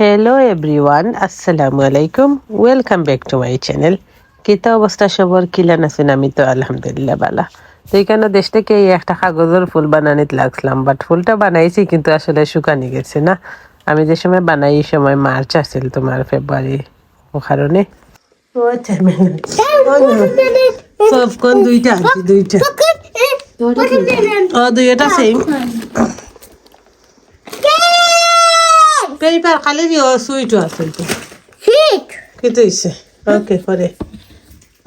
Hello everyone, আসসালামু আলাইকুম। Welcome back to my channel. কিতা অবস্থা সবর, কিলান আছেন? আমি তো আলহামদুলিল্লাহ বালা। তো এখানে দেশ থেকে এই একটা কাগজের ফুল বানানিতে লাগছিলাম, বাট ফুলটা বানাইছি কিন্তু আসলে শুকানি গেছে না। আমি যে সময় বানাই এই সময় মার্চ আসছিল, তোমার ফেব্রুয়ারি, ও কারণে সবকন দুইটা আর কি, দুইটা দুইটা সেম পেপার খালি সুইটও আছে তো কিন্তু হইছে ওকে পরে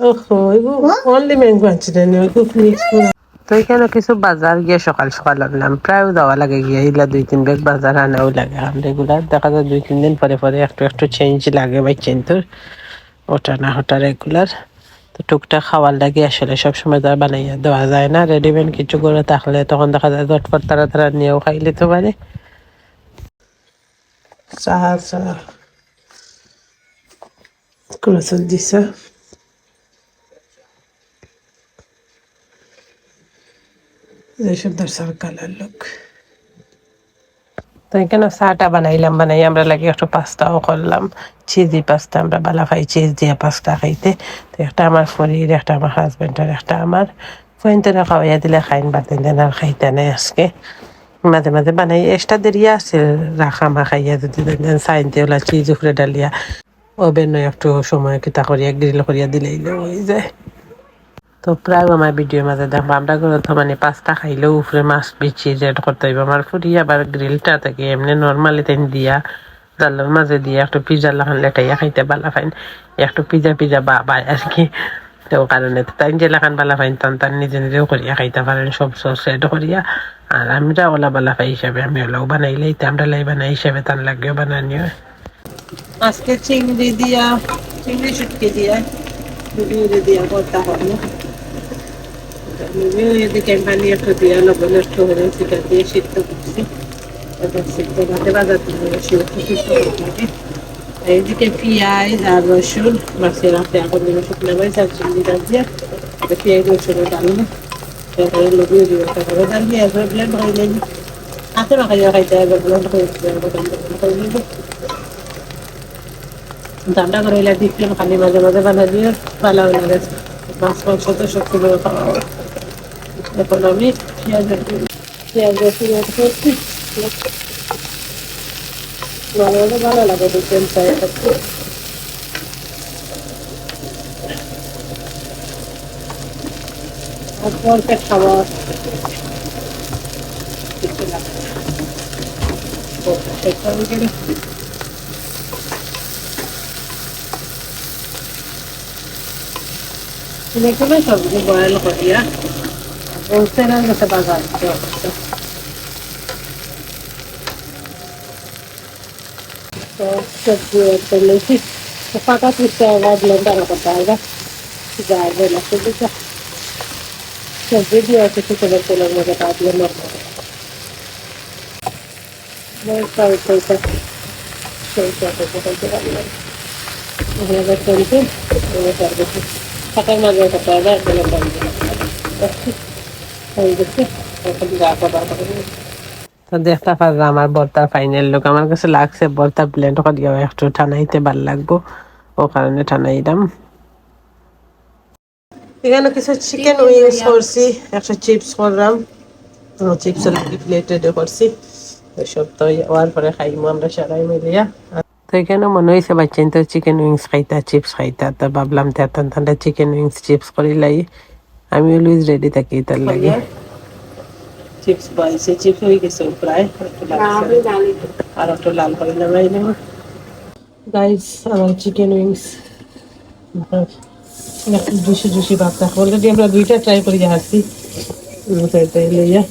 ওহো এগো অনলি ম্যাঙ্গো আনছি না এগো মিক্স করে। তো এখানে কিছু বাজার গিয়ে সকাল সকাল আনলাম, প্রায় যাওয়া লাগে গিয়ে এগুলা 2-3 ব্যাগ বাজার আনাও লাগে। রেগুলার দেখা যায় 2-3 দিন পরে পরে একটু একটু চেঞ্জ লাগে বাই চেঞ্জ, ওটা না ওটা রেগুলার। তো টুকটাক খাওয়ার লাগে আসলে সবসময় তো আর বানাইয়া দেওয়া যায় না। রেডিমেড কিছু করে থাকলে তখন দেখা যায় ঝটপট তারা তারা নিয়েও খাই নিতে পারে। চা চা ক্রোসেন্ট দিছে, সুন্দর সার্কালের লোক। তো এখানে চাটা বানাইলাম, বানাই আমরা লাগে একটু পাস্তাও করলাম, চিজি পাস্তা। আমরা বালা খাই চিজ দিয়ে পাস্তা খাইতে। তো একটা আমার ফরির, একটা আমার হাজবেন্ডের, একটা আমার ফোনটারে খাওয়াইয়া দিলে খাইন, বাতেন দেন আর খাইতে নেই আজকে। মাঝে মাঝে বানাই, এক্সট্রা দেরি আছে রাখা মা খাইয়া যদি সাইনতে ওলা চিজ উপরে ডালিয়া ওভেন একটু সময় কিতা করিয়া গ্রিল করিয়া দিলেই হয়ে যায়। তো প্রায় আমার ভিডিওর মাঝে দেখবো আমরা করে তো মানে পাস্তা খাইলেও উপরে মাছ বিচি যেটা করতে হইব। আমার ফুটি আবার গ্রিলটা থেকে এমনি নর্মালি তেন দিয়া জালের মাঝে দিয়ে একটু পিজা লাগান লেটাইয়া খাইতে বালা ফাইন, একটু পিজা পিজা বা আর কি। তো কারণে তাই যে লাগান বালা ফাইন তান তার নিজে নিজেও করিয়া খাইতে পারেন সব সস সেট করিয়া। আর আমরা ওলা বালা ফাই হিসাবে আমি ওলাও বানাইলেই আমরা লাই বানাই হিসাবে তার লাগেও বানানি হয়। আজকে চিংড়ি দিয়া, চিংড়ি শুটকি দিয়া দিয়া করতে হবে। এদিকে পানি একটু দিয়ে লবণ একটু হলে সেটা দিয়ে সিদ্ধ করছি, সিদ্ধ ভাতে বাজার থেকে সিদ্ধ করতে। এইদিকে পেঁয়াজ আর রসুন মাছের রাতে এখন দিলে শুকনো মরিচ আর চিংড়িটা দিয়ে পেঁয়াজ রসুনের ডাললে তারপরে লবিয়ে দিব, তারপরে ডাল পেঁয়াজ ব্লেন্ড করে নিই। হাতে মাখাইয়া খাইতে হবে, ব্লেন্ড করে দিতে ঠান্ডা করে দিচ্ছিলাম খালি মাঝে মাঝে বানা দিয়ে ভালো লাগে। মাছ মাংস তো সবগুলো খাওয়া। এখন আমি পেঁয়াজ রসুন অ্যাড করছি, ভালো লাগে দেখবেন চাই করতে। তারপর খাবার এগুলো সবজি বয়েল করিয়া হোলসেলের কাছে বাজার সবজি চলেছি পাকা পিসটা ব্লেন্ডার করতে হবে। যাবে না সবজিটা সবজি দিয়ে কিছু করে তেলের মধ্যে কাটলে ফাঁকার মাঝে করতে হবে। তো দেখতে পারলাম আমার বর্তার ফাইনাল লুক। আমার কাছে লাগছে বর্তা ব্লেন্ড করিয়া একটু ঠানাইতে ভাল লাগবো, ও কারণে ঠানাইলাম। এখানে কিছু চিকেন উইংস করছি, একটা চিপস করলাম, চিপসের লাগি প্লেটে করছি। সব তো হওয়ার পরে খাইমো আমরা সবাই মিলিয়া। তো এখানে মনে হয়েছে বাচ্চান তো চিকেন উইংস খাইতা, চিপস খাইতা, তো ভাবলাম ঠান্ডা চিকেন উইংস চিপস করি লাই। আমি অলওয়েজ রেডি থাকি তার লাগে। চিপস বাইছে, চিপস হয়ে গেছে প্রায়, আর একটু লাল করে নামাই নেব। গাইস আমার চিকেন উইংস জুসি জুসি ভাব থাকে। অলরেডি আমরা দুইটা ট্রাই করে আসছি, লইয়া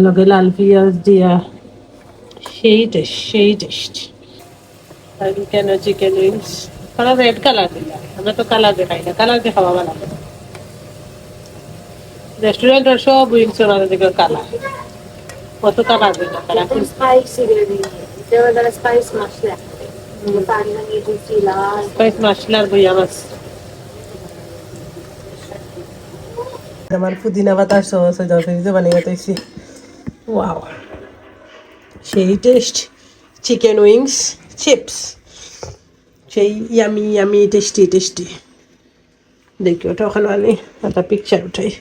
লগে লাল পেঁয়াজ দিয়া সেই টেস্ট। কেন চিকেন উইংস তারা রেড কালার দিলা, আমরা তো কালার দেখাই না, কালার দিয়ে খাওয়া ভালো। রেস্টুরেন্টের সব উইংস ওনাদের দিকে কালার, কত কালার দিলা তারা স্পাইস মশলার বইয়া মাছ। আমার পুদিনা পাতার সস ফ্রিজে বানিয়ে দিয়েছি, ওয়াও, সেই টেস্ট। চিকেন উইংস, চিপস, সেই ইয়ামি ইয়ামি টেস্টি টেস্টি। দেখি ওটা ওখানে আনি, একটা পিকচার উঠাই।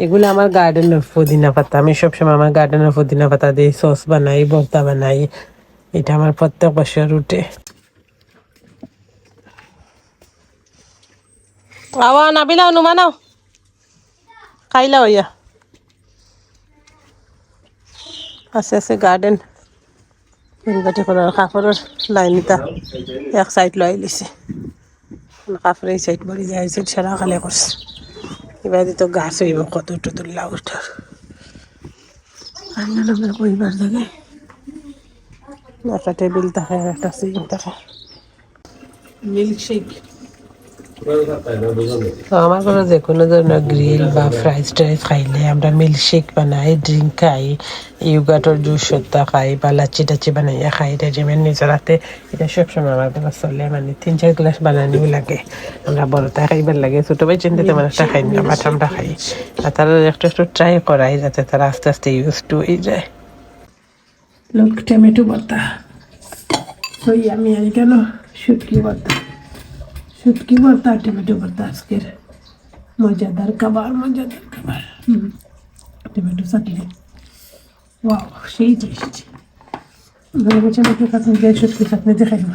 এগুলো আমার গার্ডেনের পুদিনা পাতা। আমি সবসময় আমার গার্ডেনের পুদিনা পাতা দিয়ে সস বানাই, ভর্তা বানাই। এটা আমার প্রত্যেক বছর উঠে। আওয়া নাবিলাও নুমানাও খাইলা হইয়া আছে আছে গার্ডেন। বাটি করার কাপড়ের লাইনটা এক সাইড লই লিছে, কাপড় এই সাইড বড়ি যায়, সাইড সারা খালে করছে। এবার তো গাছ হইব কত তুল্লা উঠার। আল্লাহ নামের পরিবার দেখে একটা টেবিল থাকে, একটা সিলিং থাকে। মিল্কশেক তো আমার ঘরে যে কোনো ধরনের গ্রিল বা ফ্রাইস ট্রাইস খাইলে আমরা মিল্কশেক বানাই, ড্রিঙ্ক খাই, ইউগাটোর জুস সত্তা খাই বা লাচ্ছি টাচ্ছি বানাইয়া খাই। এটা যেমন নিজের হাতে, এটা সবসময় আমার ঘরে চলে। মানে 3-4 গ্লাস বানানিও লাগে। আমরা বড়টা খাইবার লাগে, ছোটো ভাই চিন্তা তেমন একটা খাই না, বাট আমরা খাই। আর তারা একটু একটু ট্রাই করাই যাতে তারা আস্তে আস্তে ইউজ টু হয়ে যায়। লোক টমেটো ভর্তা, ওই আমি আর কেন শুটকি ভর্তা, শুটকি ভর্তা আর টমেটো ভর্তা আজকের মজাদার খাবার, মজাদার খাবার। টমেটো চাটনি, ওয়াও সেই টেস্ট। টমেটো চাটনি দিয়ে শুটকি চাটনি দিয়ে খাইব।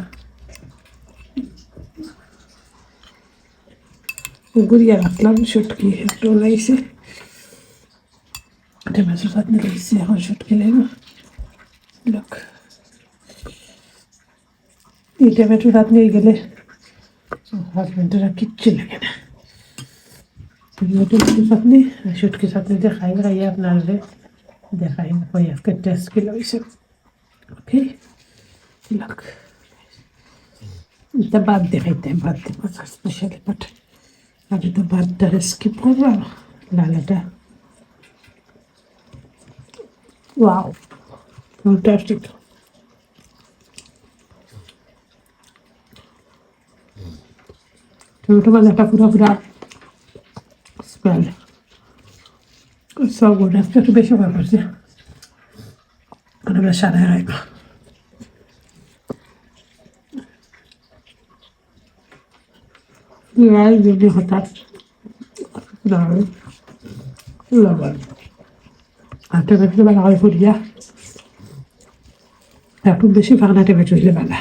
গুড়িয়া রাখলাম, শুটকি একটু লাইছে, টমেটো চাটনি লাইছে, এখন শুটকি লাইব। লোক এই টমেটো চাটনি গেলে হাজবেন্ডের আর কিচ্ছু লাগে না। টমেটো চাটনি আর শুটকি চাটনি দিয়ে খাই, খাইয়ে আপনারা দেখাই ওই আজকে টেস্ট কি লাগছে। ওকে লোক এটা বাদ দেখাইতে, বাদ দিব স্পেশালি, বাট আমি তো বাদটা স্কিপ করবো। লালাটা ওয়াও ফ্যান্টাস্টিক। টমেটো বাজারটা পুরো স্মেল সব গুড। আজকে একটু বেশি ভালো করছে, আমরা সারা রাখবো। যদি হঠাৎ লবণ আর টমেটো বেলা হয় ফুরিয়া, একটু বেশি ফাঁকনা টমেটো হইলে বেলা।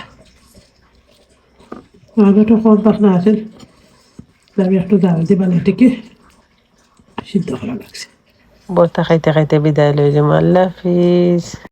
আমাদের তো কম পাখনা আছে, আমি একটু জাল দিয়ে বানাইটাকে সিদ্ধ করা লাগছে। বর্তা খাইতে খাইতে বিদায় লই যাবো। আল্লাহ হাফিজ।